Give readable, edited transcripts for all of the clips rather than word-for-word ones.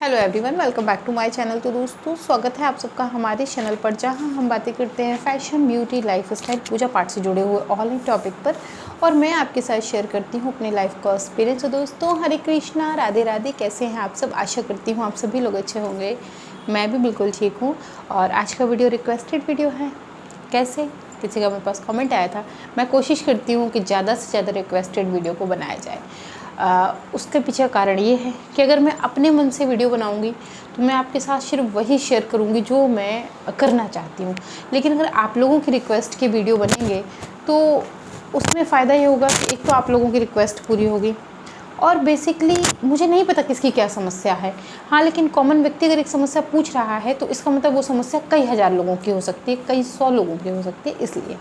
Hello everyone, welcome back to my channel. तो दोस्तों, स्वागत है आप सबका हमारे चैनल पर, जहां हम बातें करते हैं फैशन, ब्यूटी, लाइफस्टाइल, पूजा पाठ से जुड़े हुए ऑल इन टॉपिक पर। और मैं आपके साथ शेयर करती हूं अपने लाइफ का एक्सपीरियंस। तो दोस्तों, हरे कृष्णा, राधे राधे। कैसे हैं आप सब? आशा करती हूँ आप सभी लोग अच्छे होंगे। मैं भी बिल्कुल ठीक हूँ। और आज का वीडियो रिक्वेस्टेड वीडियो है। कैसे? किसी का मेरे पास कमेंट आया था। मैं कोशिश करती हूँ कि ज़्यादा से ज़्यादा रिक्वेस्टेड वीडियो को बनाया जाए। उसके पीछे कारण ये है कि अगर मैं अपने मन से वीडियो बनाऊंगी तो मैं आपके साथ सिर्फ वही शेयर करूंगी जो मैं करना चाहती हूँ। लेकिन अगर आप लोगों की रिक्वेस्ट के वीडियो बनेंगे तो उसमें फ़ायदा ये होगा कि एक तो आप लोगों की रिक्वेस्ट पूरी होगी, और बेसिकली मुझे नहीं पता किसकी क्या समस्या है। हाँ, लेकिन कॉमन व्यक्ति अगर एक समस्या पूछ रहा है तो इसका मतलब वो समस्या कई हज़ार लोगों की हो सकती है, कई 100 लोगों की हो सकती है। इसलिए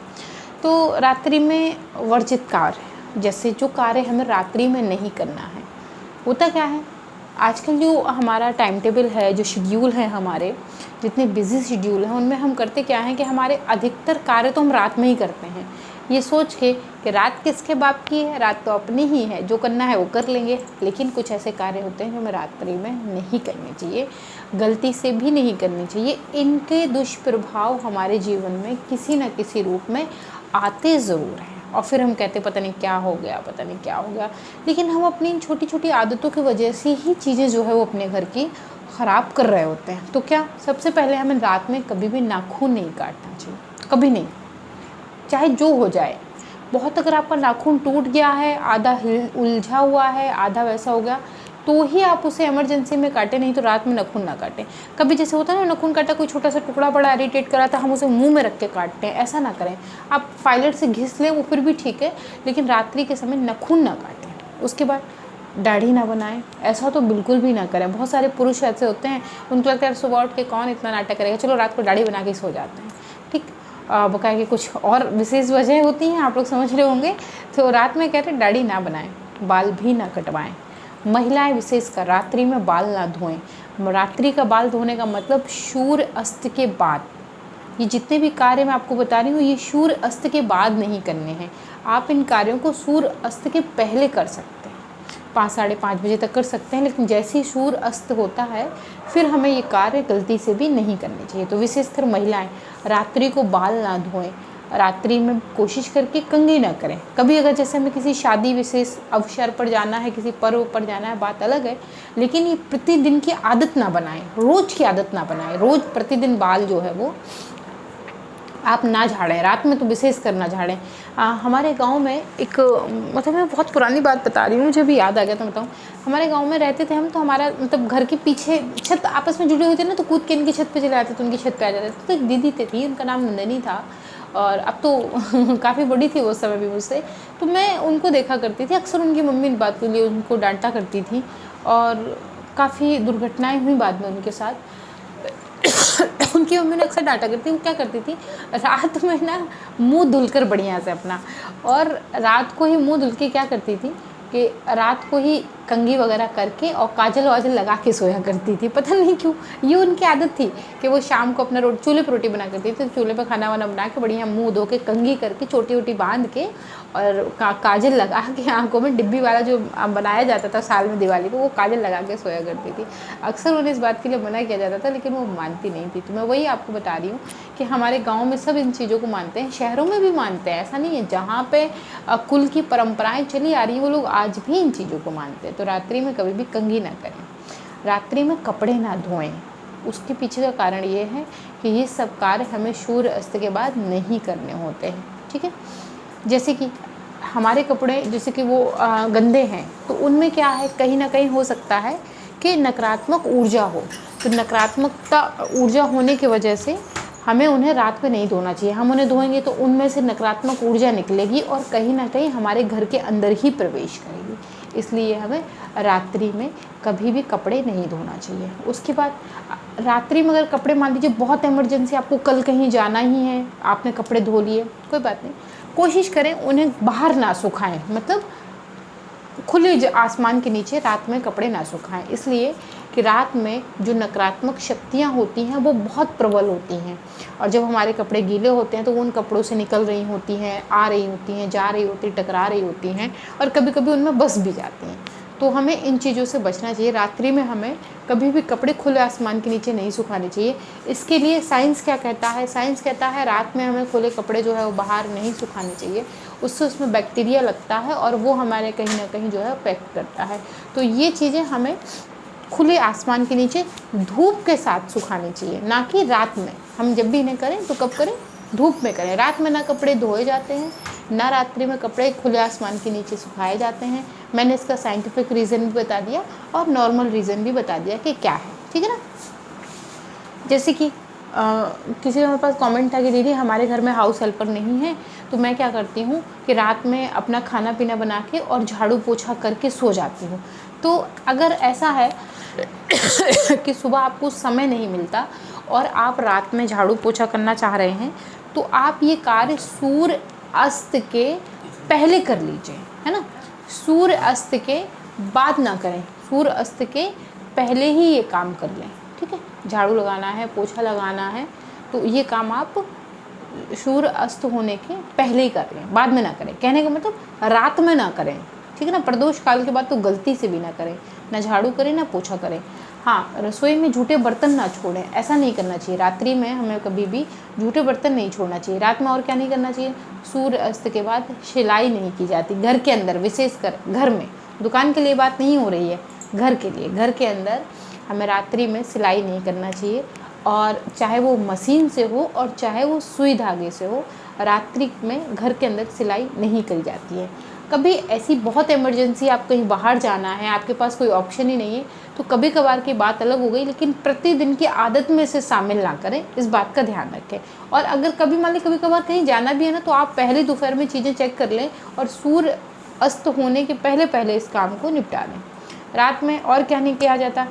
तो रात्रि में वर्जित कार्य, जैसे जो कार्य हमें रात्रि में नहीं करना है, होता क्या है आजकल जो हमारा टाइम टेबल है, जो शेड्यूल है, हमारे जितने बिजी शेड्यूल हैं उनमें हम करते क्या हैं कि हमारे अधिकतर कार्य तो हम रात में ही करते हैं, ये सोच के कि रात किसके बाप की है, रात तो अपनी ही है, जो करना है वो कर लेंगे। लेकिन कुछ ऐसे कार्य होते हैं जो हमें रात्रि में नहीं करने चाहिए, गलती से भी नहीं करनी चाहिए। इनके दुष्प्रभाव हमारे जीवन में किसी न किसी रूप में आते ज़रूर हैं, और फिर हम कहते पता नहीं क्या हो गया, पता नहीं क्या हो गया। लेकिन हम अपनी इन छोटी छोटी आदतों की वजह से ही चीज़ें जो है वो अपने घर की ख़राब कर रहे होते हैं। तो क्या, सबसे पहले हमें रात में कभी भी नाखून नहीं काटना चाहिए, कभी नहीं, चाहे जो हो जाए। बहुत अगर आपका नाखून टूट गया है, आधा उलझा हुआ है, आधा वैसा हो गया, तो ही आप उसे इमरजेंसी में काटें, नहीं तो रात में नाखून ना काटें। कभी जैसे होता है ना, नाखून काटा, कोई छोटा सा टुकड़ा बड़ा इरिटेट करा था, हम उसे मुंह में रख के काटते हैं, ऐसा ना करें। आप फाइलर से घिस लें वो फिर भी ठीक है, लेकिन रात्रि के समय नाखून ना काटें। उसके बाद दाढ़ी ना बनाएं, ऐसा तो बिल्कुल भी ना करें। बहुत सारे पुरुष ऐसे होते हैं, उनको लगता है सुबह उठ के कौन इतना नाटक करेगा, चलो रात को दाढ़ी बना के सो जाते हैं। ठीक, बकाया कि कुछ और विशेष वजह होती हैं, आप लोग समझ रहे होंगे। तो रात में कहते हैं दाढ़ी ना बनाएं, बाल भी ना कटवाएं। महिलाएं विशेषकर रात्रि में बाल ना धोएं। रात्रि का बाल धोने का मतलब सूर्य अस्त के बाद। ये जितने भी कार्य मैं आपको बता रही हूँ, ये सूर्य अस्त के बाद नहीं करने हैं। आप इन कार्यों को सूर्य अस्त के पहले कर सकते हैं, 5 साढ़े 5 बजे तक कर सकते हैं। लेकिन जैसे ही सूर्य अस्त होता है फिर हमें ये कार्य गलती से भी नहीं करने चाहिए। तो विशेषकर महिलाएं रात्रि को बाल ना धोएं, रात्रि में कोशिश करके कंघी ना करें। कभी अगर जैसे हमें किसी शादी विशेष अवसर पर जाना है, किसी पर्व पर जाना है, बात अलग है। लेकिन ये प्रतिदिन की आदत ना बनाएं, रोज़ की आदत ना बनाएं। रोज़ प्रतिदिन बाल जो है वो आप ना झाड़ें, रात में तो विशेष कर ना झाड़ें। हमारे गांव में एक, मतलब मैं बहुत पुरानी बात बता रही हूँ, मुझे अभी याद आ गया तो बताऊँ। हमारे गांव में रहते थे हम, तो हमारा मतलब घर के पीछे छत आपस में जुड़े हुए थे ना, तो कूद के इनकी छत पे चले आते थे, उनकी छत पे आ जाते थे। तो एक दीदी थी, उनका नाम नंदनी था, और अब तो काफ़ी बड़ी थी वो समय भी मुझसे। तो मैं उनको देखा करती थी अक्सर, उनकी मम्मी इस बात के लिए उनको डांटा करती थी, और काफ़ी दुर्घटनाएँ हुई बाद में उनके साथ। उनकी मम्मी ने अक्सर डांटा करती, वो क्या करती थी, रात में ना मुंह धुलकर बढ़िया से अपना, और रात को ही मुंह धुल के क्या करती थी कि रात को ही कंघी वगैरह करके और काजल वाजल लगा के सोया करती थी। पता नहीं क्यों ये उनकी आदत थी कि वो शाम को अपना चूल्हे पर रोटी बना करती थी, तो चूल्हे पर खाना वाना बना के बढ़िया मुंह धो के कंघी करके चोटी वोटी बांध के और काजल लगा के, आंखों में डिब्बी वाला जो बनाया जाता था साल में दिवाली को, वो काजल लगा के सोया करती थी। अक्सर उन्हें इस बात के लिए मना किया जाता था, लेकिन वो मानती नहीं थी। तो मैं वही आपको बता रही हूँ कि हमारे गाँव में सब इन चीज़ों को मानते हैं, शहरों में भी मानते हैं, ऐसा नहीं है। जहाँ पे कुल की परंपराएं चली आ रही हैं वो लोग आज भी इन चीज़ों को मानते हैं। तो रात्रि में कभी भी कंघी ना करें, रात्रि में कपड़े ना धोएं। उसके पीछे का कारण ये है कि ये सब कार्य हमें सूर्य अस्त के बाद नहीं करने होते हैं। ठीक है, जैसे कि हमारे कपड़े जैसे कि वो गंदे हैं, तो उनमें क्या है, कहीं ना कहीं हो सकता है कि नकारात्मक ऊर्जा हो। तो नकारात्मकता ऊर्जा होने की वजह से हमें उन्हें रात में नहीं धोना चाहिए। हम उन्हें धोएंगे तो उनमें से नकारात्मक ऊर्जा निकलेगी और कहीं ना कहीं हमारे घर के अंदर ही प्रवेश करेगी। इसलिए हमें रात्रि में कभी भी कपड़े नहीं धोना चाहिए। उसके बाद रात्रि में अगर कपड़े, मान लीजिए बहुत इमरजेंसी, आपको कल कहीं जाना ही है, आपने कपड़े धो लिए, कोई बात नहीं, कोशिश करें उन्हें बाहर ना सुखाएं, मतलब खुले आसमान के नीचे रात में कपड़े ना सुखाएं। इसलिए कि रात में जो नकारात्मक शक्तियाँ होती हैं वो बहुत प्रबल होती हैं, और जब हमारे कपड़े गीले होते हैं तो वो उन कपड़ों से निकल रही होती हैं, आ रही होती हैं, जा रही होती हैं, टकरा रही होती हैं, और कभी कभी उनमें बस भी जाती हैं। तो हमें इन चीज़ों से बचना चाहिए। रात्रि में हमें कभी भी कपड़े खुले आसमान के नीचे नहीं सुखाने चाहिए। इसके लिए साइंस क्या कहता है, साइंस कहता है रात में हमें खुले कपड़े जो है वो बाहर नहीं सुखाने चाहिए, उससे उसमें बैक्टीरिया लगता है और वो हमारे कहीं ना कहीं जो है अफेक्ट करता है। तो ये चीज़ें हमें खुले आसमान के नीचे धूप के साथ सुखानी चाहिए, ना कि रात में। हम जब भी इन्हें करें तो कब करें, धूप में करें। रात में ना कपड़े धोए जाते हैं, ना रात्रि में कपड़े खुले आसमान के नीचे सुखाए जाते हैं। मैंने इसका साइंटिफिक रीज़न भी बता दिया और नॉर्मल रीज़न भी बता दिया कि क्या है, ठीक है ना। जैसे कि किसी हमारे पास कमेंट था कि दीदी हमारे घर में हाउस हेल्पर नहीं है, तो मैं क्या करती हूँ कि रात में अपना खाना पीना बना के और झाड़ू पोछा करके सो जाती हूँ। तो अगर ऐसा है कि सुबह आपको समय नहीं मिलता और आप रात में झाड़ू पोछा करना चाह रहे हैं, तो आप ये कार्य सूर्य अस्त के पहले कर लीजिए, है ना। सूर्य अस्त के बाद ना करें, सूर्य अस्त के पहले ही ये काम कर लें, ठीक है। झाड़ू लगाना है, पोछा लगाना है, तो ये काम आप सूर्य अस्त होने के पहले ही कर लें, बाद में ना करें। कहने का मतलब रात में ना करें, ठीक है ना। प्रदोष काल के बाद तो गलती से भी ना करें, ना झाड़ू करें ना पोछा करें। हाँ, रसोई में झूठे बर्तन ना छोड़ें, ऐसा नहीं करना चाहिए। रात्रि में हमें कभी भी झूठे बर्तन नहीं छोड़ना चाहिए। रात में और क्या नहीं करना चाहिए, सूर्य अस्त के बाद सिलाई नहीं की जाती घर के अंदर, विशेषकर घर में। दुकान के लिए बात नहीं हो रही है, घर के लिए। घर के अंदर हमें रात्रि में सिलाई नहीं करना चाहिए, और चाहे वो मशीन से हो और चाहे वो सुई धागे से हो, रात्रि में घर के अंदर सिलाई नहीं करी जाती है। कभी ऐसी बहुत इमरजेंसी, आप कहीं बाहर जाना है, आपके पास कोई ऑप्शन ही नहीं है, तो कभी कभार की बात अलग हो गई, लेकिन प्रतिदिन की आदत में इसे शामिल ना करें, इस बात का ध्यान रखें। और अगर कभी मान ली कभी कभार कहीं जाना भी है ना, तो आप पहले दोपहर में चीज़ें चेक कर लें और सूर्य अस्त होने के पहले पहले इस काम को निपटा लें। रात में और क्या नहीं किया जाता,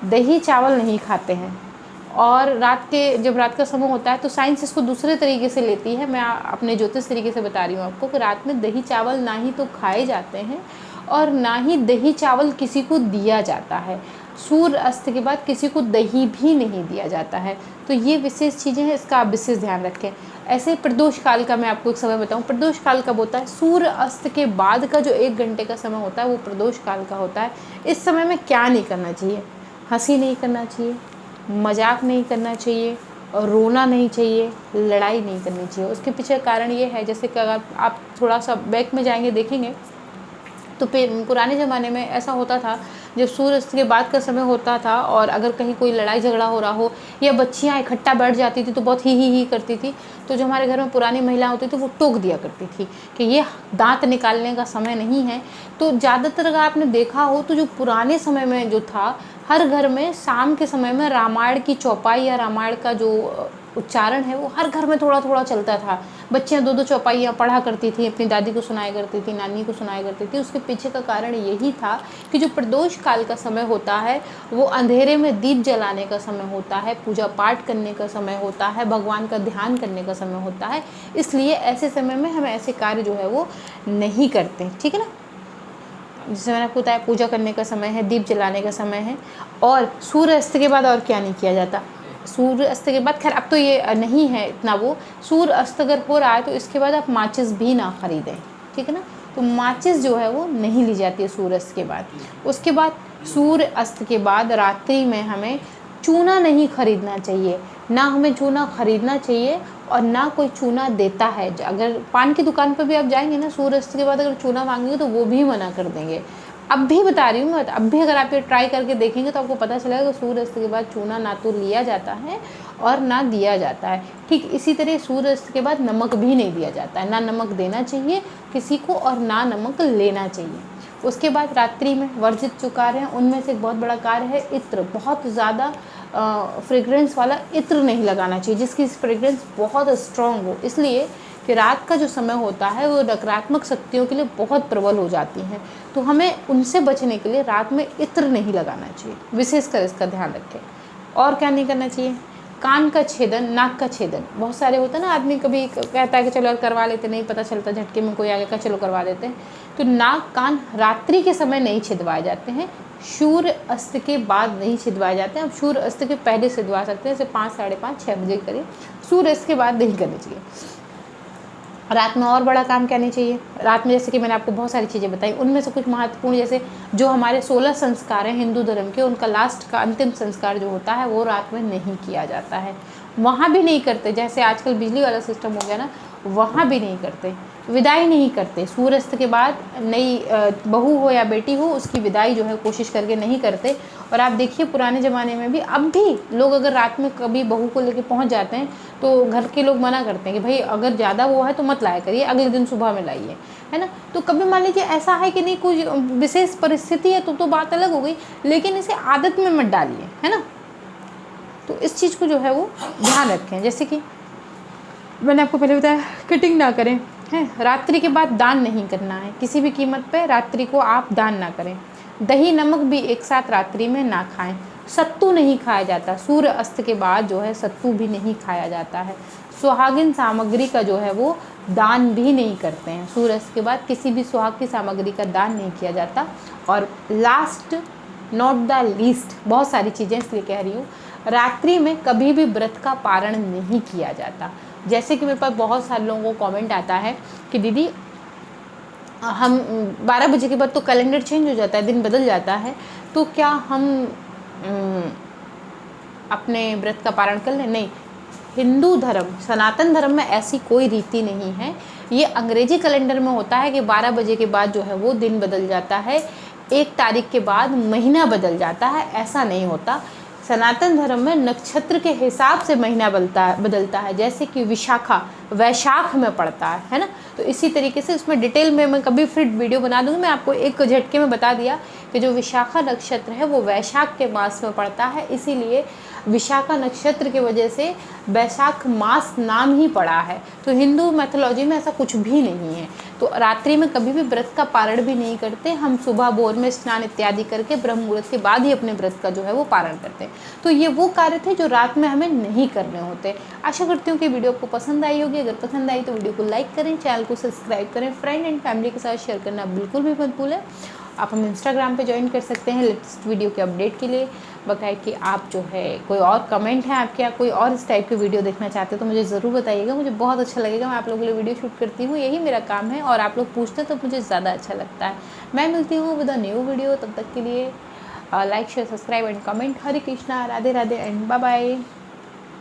दही चावल नहीं खाते हैं। और जब रात का समय होता है तो साइंस इसको दूसरे तरीके से लेती है। मैं अपने ज्योतिष तरीके से बता रही हूँ आपको कि रात में दही चावल ना ही तो खाए जाते हैं और ना ही दही चावल किसी को दिया जाता है। सूर्य अस्त के बाद किसी को दही भी नहीं दिया जाता है। तो ये विशेष चीज़ें हैं, इसका आप विशेष ध्यान रखें। ऐसे प्रदोष काल का मैं आपको एक समय बताऊं, प्रदोष काल कब होता है, सूर्य अस्त के बाद का जो 1 घंटे का समय होता है वो प्रदोष काल का होता है। इस समय में क्या नहीं करना चाहिए, हंसी नहीं करना चाहिए, मजाक नहीं करना चाहिए, और रोना नहीं चाहिए, लड़ाई नहीं करनी चाहिए। उसके पीछे कारण ये है, जैसे कि अगर आप थोड़ा सा बैक में जाएंगे देखेंगे तो पुराने ज़माने में ऐसा होता था, जब सूर्यास्त के बाद का समय होता था और अगर कहीं कोई लड़ाई झगड़ा हो रहा हो या बच्चियाँ इकट्ठा बैठ जाती थी तो बहुत ही करती थी, तो जो हमारे घर में पुरानी महिला होती थी वो टोक दिया करती थी कि ये दांत निकालने का समय नहीं है। तो ज़्यादातर अगर आपने देखा हो तो जो पुराने समय में जो था, हर घर में शाम के समय में रामायण की चौपाई या रामायण का जो उच्चारण है वो हर घर में थोड़ा थोड़ा चलता था। बच्चियाँ 2-2 चौपाइयाँ पढ़ा करती थी, अपनी दादी को सुनाया करती थी, नानी को सुनाया करती थी। उसके पीछे का कारण यही था कि जो प्रदोष काल का समय होता है वो अंधेरे में दीप जलाने का समय होता है, पूजा पाठ करने का समय होता है, भगवान का ध्यान करने का समय होता है। इसलिए ऐसे समय में हम ऐसे कार्य जो है वो नहीं करते, ठीक है ना। जैसे मैंने आपको बताया, पूजा करने का समय है, दीप जलाने का समय है। और सूर्य अस्त के बाद और क्या नहीं किया जाता, सूर्य अस्त के बाद, खैर अब तो ये नहीं है इतना वो, सूर्य अस्त अगर हो रहा है तो इसके बाद आप माचिस भी ना खरीदें, ठीक है ना। तो माचिस जो है वो नहीं ली जाती है सूर्य अस्त के बाद। उसके बाद सूर्य अस्त के बाद रात्रि में हमें चूना नहीं खरीदना चाहिए, ना हमें चूना खरीदना चाहिए और ना कोई चूना देता है। अगर पान की दुकान पर भी आप जाएंगे ना, सूर्य अस्त के बाद अगर चूना मांगेंगे तो वो भी मना कर देंगे। अब भी बता रही हूँ मैं, अब भी अगर आप ये ट्राई करके देखेंगे तो आपको पता चलेगा कि सूर्य अस्त के बाद चूना ना तो लिया जाता है और ना दिया जाता है। ठीक इसी तरह सूर्य अस्त के बाद नमक भी नहीं दिया जाता है, ना नमक देना चाहिए किसी को और ना नमक लेना चाहिए। उसके बाद रात्रि में वर्जित जो कार्य हैं उनमें से एक बहुत बड़ा कार्य है इत्र। बहुत ज़्यादा फ्रेग्रेंस वाला इत्र नहीं लगाना चाहिए जिसकी फ्रेग्रेंस बहुत स्ट्रॉन्ग हो, इसलिए कि रात का जो समय होता है वो नकारात्मक शक्तियों के लिए बहुत प्रबल हो जाती हैं। तो हमें उनसे बचने के लिए रात में इत्र नहीं लगाना चाहिए, विशेषकर इसका ध्यान रखें। और क्या नहीं करना चाहिए, कान का छेदन, नाक का छेदन। बहुत सारे होते हैं ना, आदमी कभी कहता है कि चलो करवा लेते, नहीं पता चलता, झटके में कोई आगे का चलो करवा देते हैं। तो नाक कान रात्रि के समय नहीं छिदवाए जाते हैं, सूर्य अस्त के बाद नहीं छिदवाए जाते हैं। अब सूर्य अस्त के पहले छिदवा सकते हैं, जैसे 5, 5:30, 6 बजे करीब। सूर्य अस्त के बाद नहीं करनी चाहिए। रात में और बड़ा काम क्या नहीं चाहिए। रात में जैसे कि मैंने आपको बहुत सारी चीज़ें बताई, उनमें से कुछ महत्वपूर्ण जैसे जो हमारे 16 संस्कार हैं हिंदू धर्म के, उनका लास्ट का अंतिम संस्कार जो होता है वो रात में नहीं किया जाता है। वहाँ भी नहीं करते, जैसे आजकल बिजली वाला सिस्टम हो गया ना, वहाँ भी नहीं करते। विदाई नहीं करते सूर्यास्त के बाद, नई बहू हो या बेटी हो उसकी विदाई जो है कोशिश करके नहीं करते। और आप देखिए पुराने ज़माने में भी, अब भी लोग अगर रात में कभी बहू को लेके पहुंच जाते हैं तो घर के लोग मना करते हैं कि भाई अगर ज़्यादा वो है तो मत लाया करिए, अगले दिन सुबह में लाइए, है ना। तो कभी मान लीजिए ऐसा है कि नहीं कुछ विशेष परिस्थिति है तो बात अलग हो गई, लेकिन इसे आदत में मत डालिए, है ना। तो इस चीज़ को जो है वो ध्यान रखें। जैसे कि मैंने आपको पहले बताया कटिंग ना करें, है। रात्रि के बाद दान नहीं करना है किसी भी कीमत पे, रात्रि को आप दान ना करें। दही नमक भी एक साथ रात्रि में ना खाएं। सत्तू नहीं खाया जाता, सूर्य अस्त के बाद जो है सत्तू भी नहीं खाया जाता है। सुहागिन सामग्री का जो है वो दान भी नहीं करते हैं, सूर्य अस्त के बाद किसी भी सुहाग की सामग्री का दान नहीं किया जाता। और लास्ट नॉट द लीस्ट, बहुत सारी चीज़ें इसलिए कह रही हूँ, रात्रि में कभी भी व्रत का पारण नहीं किया जाता। जैसे कि मेरे पास बहुत सारे लोगों को कमेंट आता है कि दीदी हम 12 बजे के बाद तो कैलेंडर चेंज हो जाता है, दिन बदल जाता है, तो क्या हम अपने व्रत का पारण कर लें? नहीं, हिंदू धर्म सनातन धर्म में ऐसी कोई रीति नहीं है। ये अंग्रेजी कैलेंडर में होता है कि 12 बजे के बाद जो है वो दिन बदल जाता है, 1 तारीख के बाद महीना बदल जाता है, ऐसा नहीं होता। सनातन धर्म में नक्षत्र के हिसाब से महीना बदलता है, जैसे कि विशाखा वैशाख में पड़ता है ना। तो इसी तरीके से इसमें डिटेल में मैं कभी फिर वीडियो बना दूँगी। मैं आपको एक झटके में बता दिया कि जो विशाखा नक्षत्र है वो वैशाख के मास में पड़ता है, इसीलिए विशाखा नक्षत्र की वजह से वैशाख मास नाम ही पड़ा है। तो हिंदू मैथोलॉजी में ऐसा कुछ भी नहीं है। तो रात्रि में कभी भी व्रत का पारण भी नहीं करते हम, सुबह भोर में स्नान इत्यादि करके ब्रह्म मुहूर्त के बाद ही अपने व्रत का जो है वो पारण करते हैं। तो ये वो कार्य थे जो रात में हमें नहीं करने होते। आशा करती हूँ कि वीडियो आपको पसंद आई होगी। अगर पसंद आई तो वीडियो को लाइक करें, चैनल को सब्सक्राइब करें, फ्रेंड एंड फैमिली के साथ शेयर करना बिल्कुल भी मत भूलें। आप हम इंस्टाग्राम पे ज्वाइन कर सकते हैं लेटेस्ट वीडियो के अपडेट के लिए। बाकायदा आप जो है कोई और कमेंट है आपके, या कोई और इस टाइप की वीडियो देखना चाहते हो तो मुझे ज़रूर बताइएगा, मुझे बहुत अच्छा लगेगा। मैं आप लोगों के लिए वीडियो शूट करती हूँ, यही मेरा काम है, और आप लोग पूछते हैं तो मुझे ज़्यादा अच्छा लगता है। मैं मिलती हूँ विद अ न्यू वीडियो, तब तक के लिए like share subscribe and comment. Hare Krishna, Radhe Radhe and bye bye.